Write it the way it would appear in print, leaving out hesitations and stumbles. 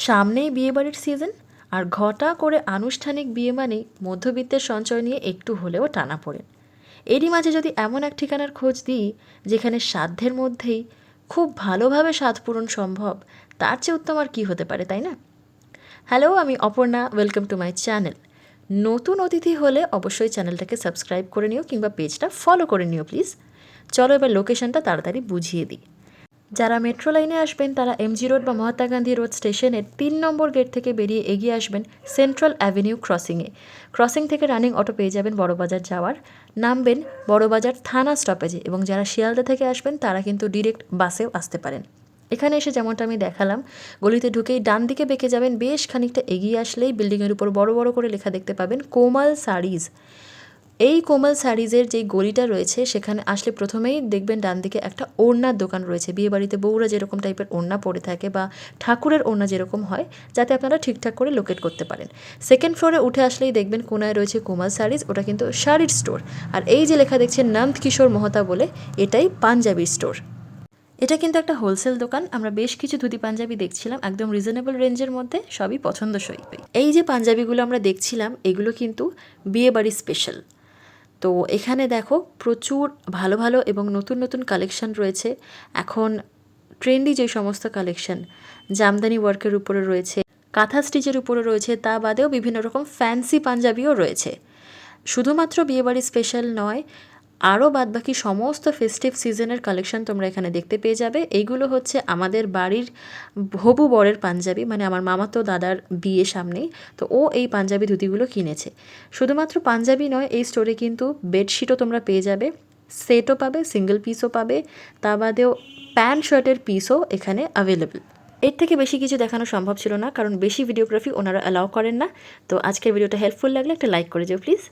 সামনেই বিয়েবাড়ির সিজন, আর ঘটা করে আনুষ্ঠানিক বিয়ে মানেই মধ্যবিত্তের সঞ্চয় নিয়ে একটু হলেও টানাপোড়েন। এরই মাঝে যদি এমন এক ঠিকানার খোঁজ দিই যেখানে সাধ্যের মধ্যেই খুব ভালোভাবে স্বাদ পূরণ সম্ভব, তার চেয়ে উত্তম আর কী হতে পারে, তাই না? হ্যালো, আমি Aparna, welcome to my channel. নতুন অতিথি হলে অবশ্যই চ্যানেলটাকে সাবস্ক্রাইব করে নিও কিংবা পেজটা ফলো করে নিও প্লিজ। চলো এবার লোকেশনটা তাড়াতাড়ি বুঝিয়ে দিই। যারা মেট্রো লাইনে আসবেন তারা এমজি রোড বা মহাত্মা গান্ধী রোড স্টেশনের 3 নম্বর গেট থেকে বেরিয়ে এগিয়ে আসবেন সেন্ট্রাল অ্যাভিনিউ ক্রসিংয়ে। ক্রসিং থেকে রানিং অটো পেয়ে যাবেন বড়বাজার যাওয়ার, নামবেন বড়বাজার থানা স্টপেজে, এবং যারা শিয়ালদা থেকে আসবেন তারা কিন্তু ডিরেক্ট বাসেও আসতে পারেন। এখানে এসে যেমনটা আমি দেখালাম, গলিতে ঢুকেই ডান দিকে বেঁকে যাবেন, বেশ খানিকটা এগিয়ে আসলেই বিল্ডিংয়ের উপর বড় বড় করে লেখা দেখতে পাবেন কোমাল শাড়িজ। এই কোমাল শাড়িজের যেই গলিটা রয়েছে সেখানে আসলে প্রথমেই দেখবেন ডান দিকে একটা ওড়নার দোকান রয়েছে। বিয়েবাড়িতে বউরা যেরকম টাইপের ওড়না পরে থাকে বা ঠাকুরের ওড়না যেরকম হয়, যাতে আপনারা ঠিকঠাক করে লোকেট করতে পারেন। সেকেন্ড ফ্লোরে উঠে আসলেই দেখবেন কোনায় রয়েছে কোমাল শাড়িজ, ওটা কিন্তু শাড়ির স্টোর। আর এই যে লেখা দেখছেন নন্দ কিশোর মহতা বলে, এটাই পাঞ্জাবি স্টোর। এটা কিন্তু একটা হোলসেল দোকান। আমরা বেশ কিছু ধুতি পাঞ্জাবি দেখছিলাম একদম রিজনেবল রেঞ্জের মধ্যে, সবই পছন্দসই। এই যে পাঞ্জাবিগুলো আমরা দেখছিলাম এগুলো কিন্তু বিয়েবাড়ি স্পেশাল। তো এখানে দেখো প্রচুর ভালো ভালো এবং নতুন নতুন কালেকশন রয়েছে। এখন ট্রেন্ডি যে সমস্ত কালেকশন জামদানি ওয়ার্কের উপরে রয়েছে, কাঁথা স্টিচের উপরে রয়েছে, তা বাদেও বিভিন্ন রকম ফ্যান্সি পাঞ্জাবিও রয়েছে। শুধুমাত্র বিয়েবাড়ি স্পেশাল নয়, আরও বাদবাকি সমস্ত ফেস্টিভ সিজনের কালেকশন তোমরা এখানে দেখতে পেয়ে যাবে। এইগুলো হচ্ছে আমাদের বাড়ির হবু বরের পাঞ্জাবি, মানে আমার মামাতো দাদার বিয়ে সামনেই, তো ও এই পাঞ্জাবি ধুতিগুলো কিনেছে। শুধুমাত্র পাঞ্জাবি নয়, এই স্টোরে কিন্তু বেডশিটও তোমরা পেয়ে যাবে, সেটও পাবে, সিঙ্গেল পিসও পাবে, তা বাদেও প্যান্ট শার্টের পিসও এখানে অ্যাভেলেবেল। এর থেকে বেশি কিছু দেখানো সম্ভব ছিল না, কারণ বেশি ভিডিওগ্রাফি ওনারা অ্যালাউ করেন না। তো আজকের ভিডিওটা হেল্পফুল লাগলে একটা লাইক করে যাও প্লিজ।